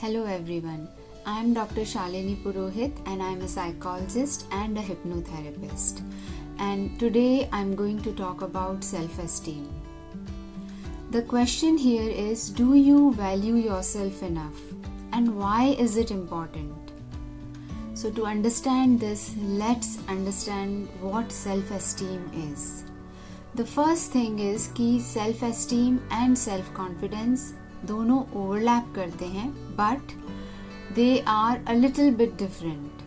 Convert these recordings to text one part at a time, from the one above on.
Hello everyone, I am Dr. Shalini Purohit and I am a psychologist and a hypnotherapist. And today I am going to talk about self-esteem. The question here is, do you value yourself enough? And why is it important? So to understand this, let's understand what self-esteem is. The first thing is कि self-esteem and self-confidence दोनों overlap करते हैं, but they are a little bit different.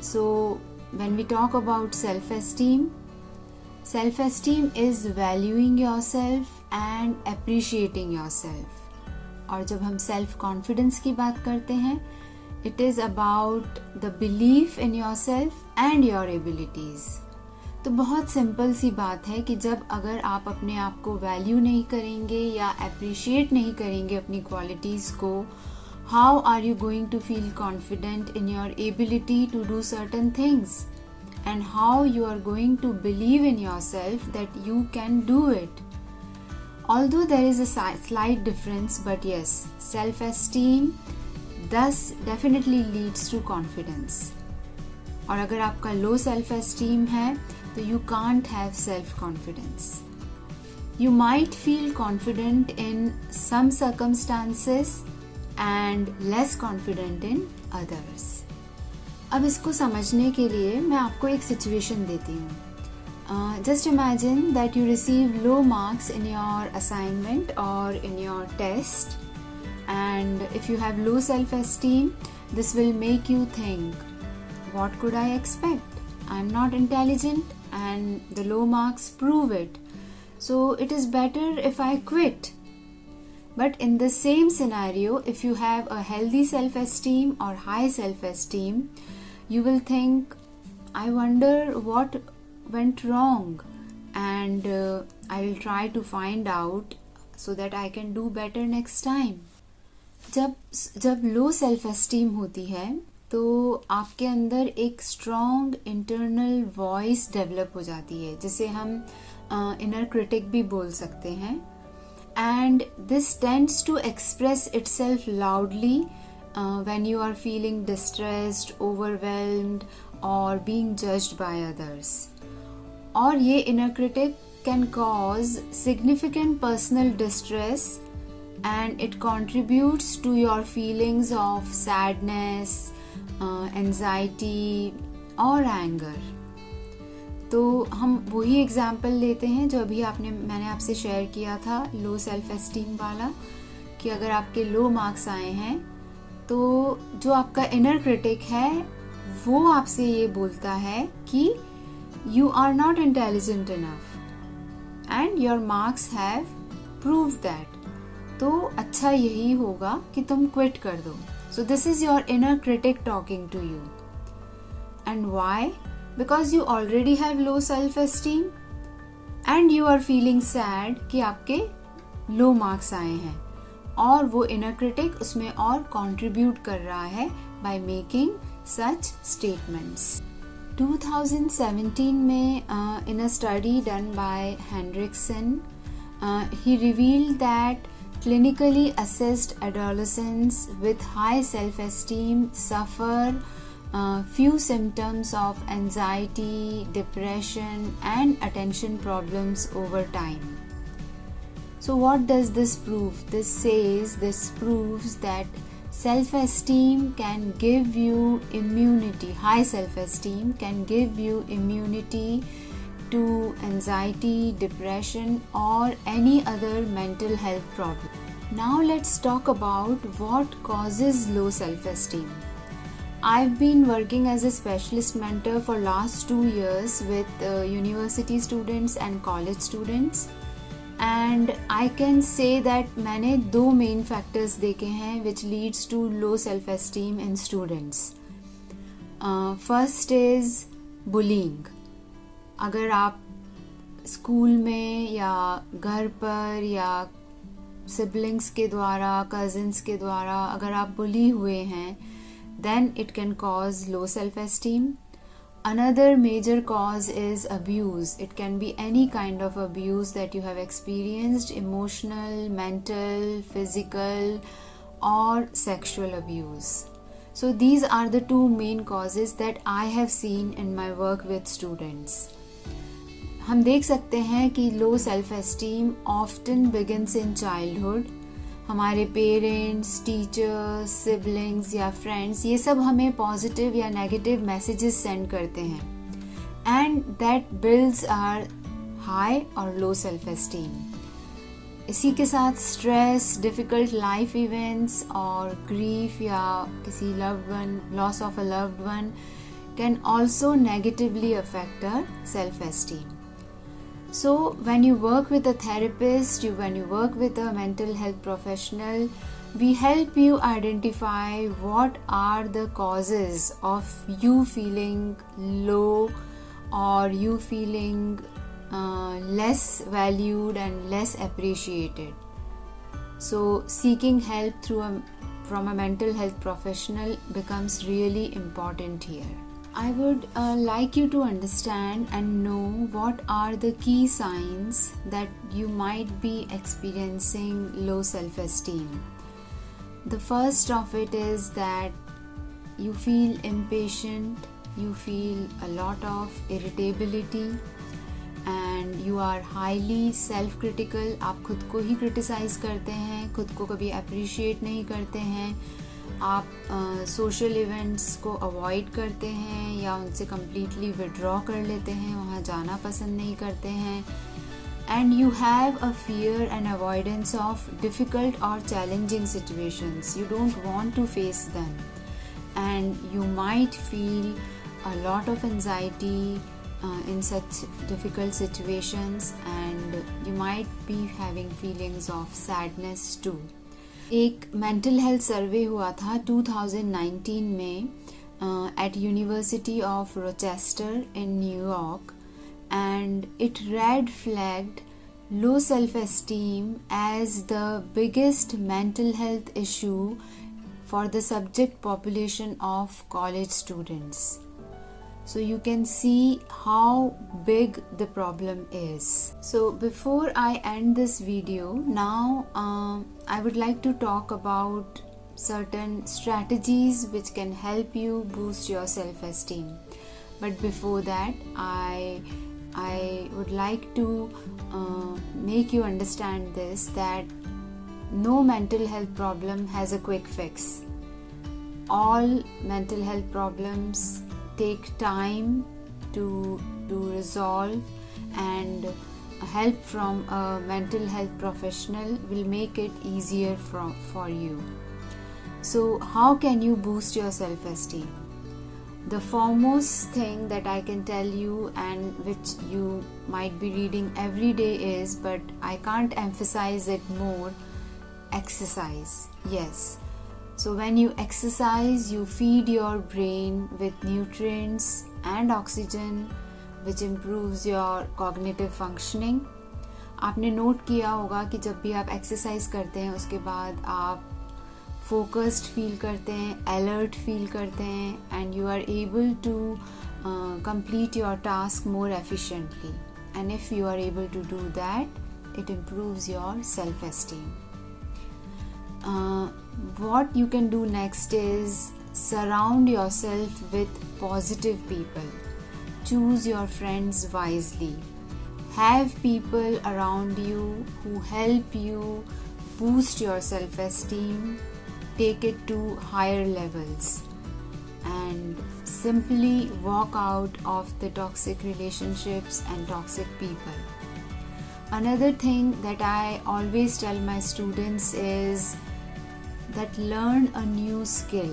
So when we talk about self-esteem is valuing yourself and appreciating yourself. और जब हम self-confidence की बात करते हैं, it is about the belief in yourself and your abilities. तो बहुत सिंपल सी बात है कि जब अगर आप अपने आप को वैल्यू नहीं करेंगे या अप्रिशिएट नहीं करेंगे अपनी क्वालिटीज़ को, how are you going to feel confident in your ability to do certain things and how you are going to believe in yourself that you can do it. Although there is a slight difference, but yes, self-esteem thus definitely leads to confidence. और अगर आपका लो self esteem है तो you can't have self-confidence. You might feel confident in some circumstances and less confident in others. अब इसको समझने के लिए मैं आपको एक सिचुएशन देती हूँ. Just imagine that you receive low marks in your assignment or in your test, and if you have low self-esteem, this will make you think, what could I expect? I'm not intelligent and the low marks prove it. So it is better if I quit. But in the same scenario, if you have a healthy self-esteem or high self-esteem, you will think, I wonder what went wrong, and I will try to find out so that I can do better next time. जब लो self esteem होती है तो आपके अंदर एक strong internal voice develop हो जाती है, जिसे हम इनर क्रिटिक भी बोल सकते हैं. And this tends to express itself loudly when you are feeling distressed, overwhelmed और बीइंग जज्ड बाय अदर्स. और ये inner critic can cause significant personal distress and it contributes to your feelings of sadness, anxiety और anger. तो हम वही example लेते हैं जो अभी मैंने आपसे शेयर किया था लो सेल्फ एस्टीम वाला, कि अगर आपके लो मार्क्स आए हैं तो जो आपका इनर क्रिटिक है वो आपसे ये बोलता है कि you are not intelligent enough and your marks have proved that. तो अच्छा यही होगा कि तुम क्विट कर दो. So this is your inner critic talking to you. And why? Because you already have low self esteem and you are feeling sad कि आपके लो मार्क्स आए हैं, और वो इनर क्रिटिक उसमें और कंट्रीब्यूट कर रहा है बाय मेकिंग सच स्टेटमेंट्स. 2017 में in a study done by Hendrickson, he revealed that clinically assessed adolescents with high self-esteem suffer few symptoms of anxiety, depression, and attention problems over time. So what does this prove? This proves that self-esteem can give you immunity. High self-esteem can give you immunity to anxiety, depression, or any other mental health problem. Now let's talk about what causes low self-esteem. I've been working as a specialist mentor for last 2 years with university students and college students, and I can say that मैंने 2 main factors देखे हैं which leads to low self-esteem in students. First is bullying. अगर आप school में या घर पर या सिबलिंग्स के द्वारा, कजिन्स के द्वारा अगर आप बुली हुए हैं, then it can cause low self-esteem. Another major cause is abuse. It can be any kind of abuse that you have experienced, emotional, mental, physical, or sexual abuse. So these are the two main causes that I have seen in my work with students. हम देख सकते हैं कि लो self esteem often begins in childhood. हमारे parents, teachers, siblings या friends ये सब हमें पॉजिटिव या नेगेटिव मैसेजेस सेंड करते हैं and that builds our high और लो सेल्फ एस्टीम. इसी के साथ स्ट्रेस, डिफ़िकल्ट लाइफ इवेंट्स और ग्रीफ या किसी loved one, loss of a loved one can also negatively affect our self esteem. So when you work with a therapist, when you work with a mental health professional, we help you identify what are the causes of you feeling low or you feeling less valued and less appreciated. So seeking help from a mental health professional becomes really important here. I would like you to understand and know what are the key signs that you might be experiencing low self-esteem. The first of it is that you feel impatient, you feel a lot of irritability and you are highly self-critical. आप खुद को ही criticize करते हैं, खुद को कभी appreciate नहीं करते हैं. आप सोशल इवेंट्स को अवॉइड करते हैं या उनसे कम्प्लीटली विड्रॉ कर लेते हैं, वहाँ जाना पसंद नहीं करते हैं. And you have a fear and avoidance of difficult or challenging situations. You don't want to face them and you might feel a lot of anxiety in such difficult situations and you might be having feelings of sadness too. एक mental health survey हुआ था 2019 में at University of Rochester in New York and it red flagged low self-esteem as the biggest mental health issue for the subject population of college students. So you can see how big the problem is. So before I end this video, now I would like to talk about certain strategies which can help you boost your self-esteem. But before that, I would like to make you understand this, that no mental health problem has a quick fix. All mental health problems take time to resolve and help from a mental health professional will make it easier for you. So how can you boost your self-esteem? The foremost thing that I can tell you and which you might be reading every day is, but I can't emphasize it more, exercise. Yes. So when you exercise, you feed your brain with nutrients and oxygen, which improves your cognitive functioning. आपने note किया होगा कि जब भी आप exercise करते हैं उसके बाद आप फोकस्ड फील करते हैं, अलर्ट फील करते हैं and you are able to complete your task more efficiently. And if you are able to do that, it improves your self-esteem. What you can do next is surround yourself with positive people. Choose your friends wisely. Have people around you who help you boost your self-esteem, take it to higher levels, and simply walk out of the toxic relationships and toxic people. Another thing that I always tell my students is that learn a new skill.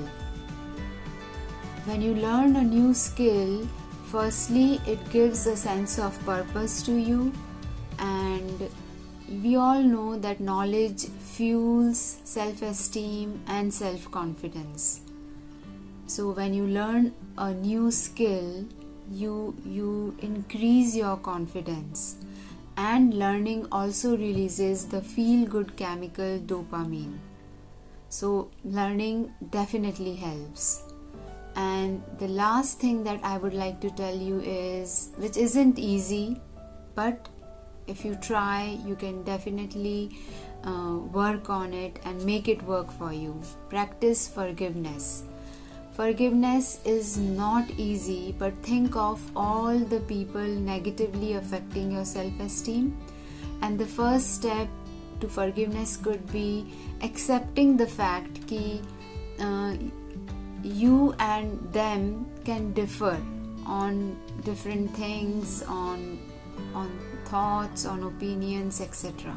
When you learn a new skill, firstly it gives a sense of purpose to you, and we all know that knowledge fuels self-esteem and self-confidence. So when you learn a new skill, you increase your confidence, and learning also releases the feel-good chemical dopamine. So learning definitely helps. And the last thing that I would like to tell you is, which isn't easy, but if you try, you can definitely work on it and make it work for you. Practice forgiveness. Forgiveness is not easy, but think of all the people negatively affecting your self-esteem, and the first step to forgiveness could be accepting the fact that you and them can differ on different things, on thoughts, on opinions, etc.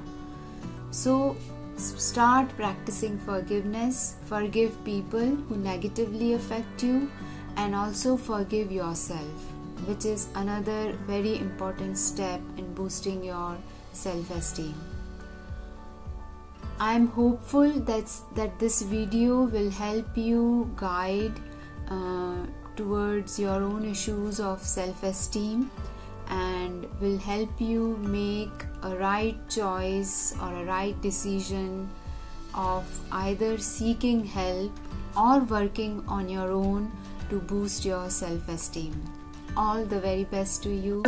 So start practicing forgiveness. Forgive people who negatively affect you, and also forgive yourself, which is another very important step in boosting your self-esteem. I am hopeful that this video will help you guide towards your own issues of self-esteem, and will help you make a right choice or a right decision of either seeking help or working on your own to boost your self-esteem. All the very best to you.